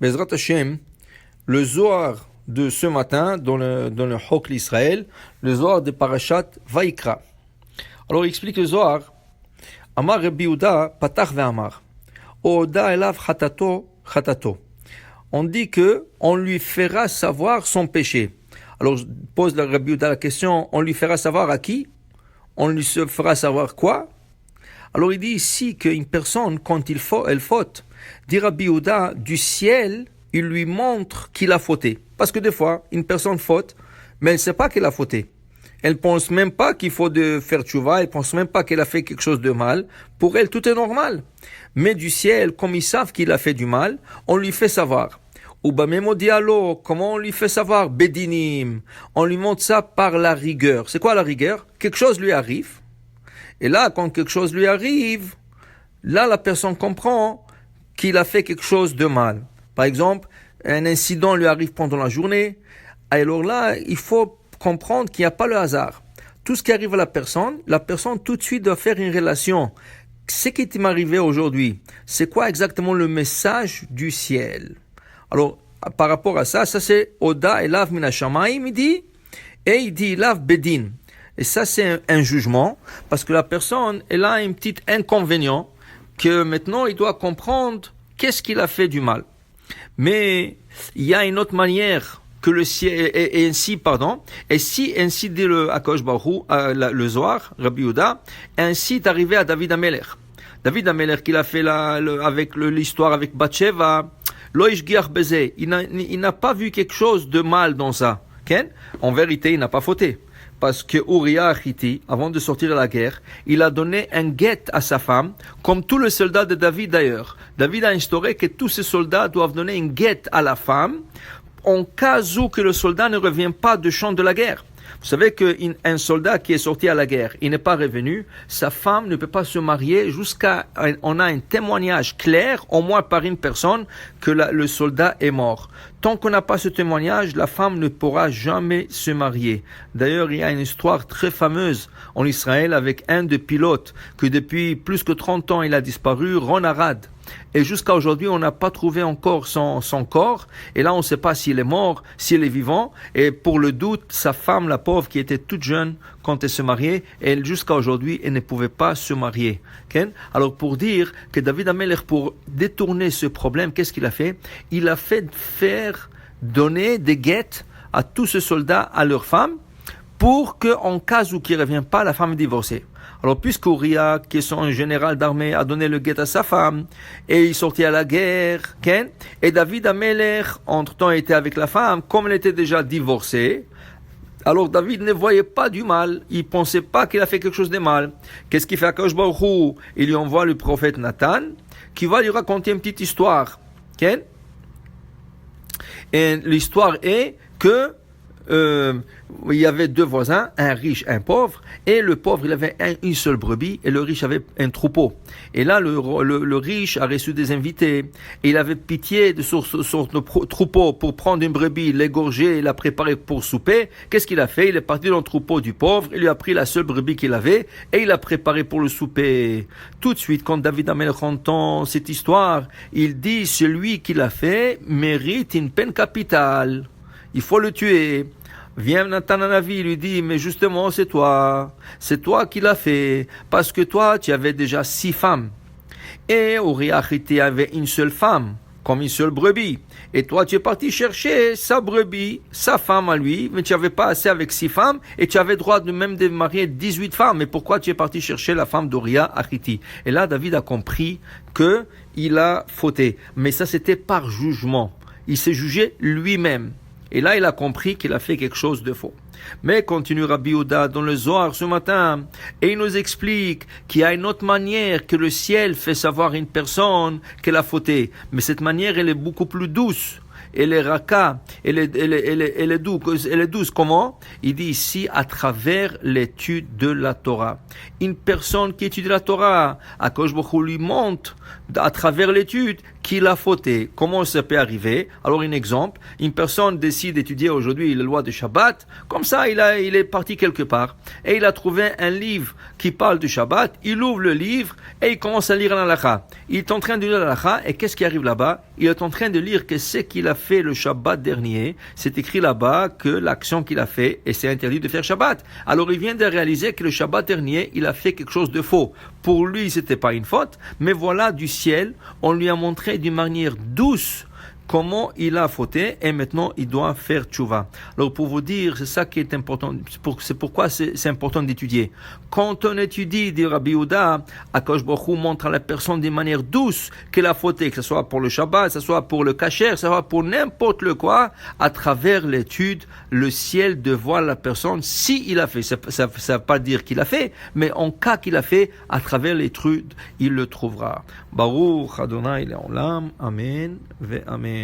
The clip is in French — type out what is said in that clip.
Bezrat Hashem, le Zohar de ce matin, dans le Hok l'Israël, le Zohar de Parashat Vaikra. Alors il explique le Zohar. Amar Rabbi Yehuda patach ve'amar. Oda elav chatato. On dit que on lui fera savoir son péché. Alors je pose la Rabbi Yehuda la question, on lui fera savoir à qui? On lui fera savoir quoi? Alors il dit ici qu'une personne, quand elle faute, dit Rabbi Yehuda, du ciel, il lui montre qu'il a fauté. Parce que des fois, une personne faute, mais elle ne sait pas qu'elle a fauté. Elle ne pense même pas qu'il faut faire tchouva, elle ne pense même pas qu'elle a fait quelque chose de mal. Pour elle, tout est normal. Mais du ciel, comme ils savent qu'il a fait du mal, on lui fait savoir. Ou bamemo dialo, comment on lui fait savoir? Bedinim. On lui montre ça par la rigueur. C'est quoi la rigueur? Quelque chose lui arrive. Et là, quand quelque chose lui arrive, là, la personne comprend qu'il a fait quelque chose de mal. Par exemple, un incident lui arrive pendant la journée. Alors là, il faut comprendre qu'il n'y a pas le hasard. Tout ce qui arrive à la personne tout de suite doit faire une relation. Ce qui m'est arrivé aujourd'hui, c'est quoi exactement le message du ciel? Alors, par rapport à ça c'est Oda elav min hashamayim, il dit, et il dit elav bedin. Et ça, c'est un jugement, parce que la personne, elle a un petit inconvénient, que maintenant, il doit comprendre qu'est-ce qu'il a fait du mal. Mais, il y a une autre manière que le ciel, et ainsi dit le Akadosh Baruch Hu, le Zohar, Rabbi Yehuda, ainsi est arrivé à David Amelech. David Amelech, qu'il a fait avec l'histoire avec Bathsheba, Loïch Giach Bezeh, il n'a pas vu quelque chose de mal dans ça. En vérité, il n'a pas fauté. Parce que Uriah Achiti, avant de sortir à la guerre, il a donné un guet à sa femme, comme tous les soldats de David d'ailleurs. David a instauré que tous ces soldats doivent donner un guet à la femme, en cas où que le soldat ne revient pas du champ de la guerre. Vous savez qu'un soldat qui est sorti à la guerre, il n'est pas revenu, sa femme ne peut pas se marier jusqu'à on a un témoignage clair, au moins par une personne, que le soldat est mort. Tant qu'on n'a pas ce témoignage, la femme ne pourra jamais se marier. D'ailleurs, il y a une histoire très fameuse en Israël avec un des pilotes que depuis plus que 30 ans il a disparu, Ron Arad. Et jusqu'à aujourd'hui, on n'a pas trouvé encore son corps. Et là, on ne sait pas s'il est mort, s'il est vivant. Et pour le doute, sa femme, la pauvre, qui était toute jeune quand elle se mariait, elle, jusqu'à aujourd'hui, elle ne pouvait pas se marier. Okay? Alors, pour dire que David Amelech, pour détourner ce problème, qu'est-ce qu'il a fait? Il a fait donner des guettes à tous ces soldats, à leurs femmes, pour qu'en cas où qu'il ne revient pas, la femme est divorcée. Alors, puisque Uriah, qui est son général d'armée, a donné le guet à sa femme, et il sortit à la guerre, et David Amelech, entre-temps, était avec la femme, comme elle était déjà divorcée, alors David ne voyait pas du mal, il pensait pas qu'il a fait quelque chose de mal. Qu'est-ce qu'il fait à Akadosh Baruch Hu? Il lui envoie le prophète Nathan, qui va lui raconter une petite histoire. Et l'histoire est que il y avait deux voisins, un riche, un pauvre, et le pauvre, il avait une seule brebis, et le riche avait un troupeau. Et là, le riche a reçu des invités, et il avait pitié de son troupeau pour prendre une brebis, l'égorger, et la préparer pour souper. Qu'est-ce qu'il a fait? Il est parti dans le troupeau du pauvre, il lui a pris la seule brebis qu'il avait, et il l'a préparé pour le souper. Tout de suite, quand David Amelech entend cette histoire, il dit, celui qui l'a fait mérite une peine capitale. Il faut le tuer. Vient Nathan Hanavi, il lui dit, mais justement, c'est toi qui l'as fait, parce que toi, tu avais déjà 6 femmes. Et Uriah Achiti avait une seule femme, comme une seule brebis. Et toi, tu es parti chercher sa brebis, sa femme à lui, mais tu n'avais pas assez avec 6 femmes, et tu avais droit de marier 18 femmes. Mais pourquoi tu es parti chercher la femme d'Uriah Achiti? Et là, David a compris qu'il a fauté. Mais ça, c'était par jugement. Il s'est jugé lui-même. Et là, il a compris qu'il a fait quelque chose de faux. Mais continue Rabbi Yehuda dans le Zohar ce matin, et il nous explique qu'il y a une autre manière que le ciel fait savoir à une personne qu'elle a fauté. Mais cette manière, elle est beaucoup plus douce. Elle est raka, elle est douce. Comment? Il dit ici, à travers l'étude de la Torah. Une personne qui étudie la Torah, Akadosh Baruch Hu lui montre, à travers l'étude, qu'il a fauté. Comment ça peut arriver? Alors, un exemple, une personne décide d'étudier aujourd'hui les lois de Shabbat, comme ça, il est parti quelque part, et il a trouvé un livre qui parle du Shabbat, il ouvre le livre, et il commence à lire l'halakha. Il est en train de lire l'halakha, et qu'est-ce qui arrive là-bas? Il est en train de lire que ce qu'il a fait le Shabbat dernier, c'est écrit là-bas que l'action qu'il a fait, et c'est interdit de faire Shabbat. Alors, il vient de réaliser que le Shabbat dernier, il a fait quelque chose de faux. Pour lui, c'était pas une faute, mais voilà, du ciel, on lui a montré d'une manière douce comment il a fauté et maintenant il doit faire tchouva. Alors pour vous dire, c'est ça qui est important, c'est pourquoi c'est important d'étudier. Quand on étudie, dit Rabbi Yehuda, Akadosh Baruch Hu montre à la personne d'une manière douce qu'elle a fauté, que ce soit pour le Shabbat, que ce soit pour le kasher, que ce soit pour n'importe le quoi, à travers l'étude, le ciel devant la personne si il a fait. Ça veut pas dire qu'il a fait, mais en cas qu'il a fait, à travers l'étude, il le trouvera. Baruch Adonai Le'olam, Amen ve Amen.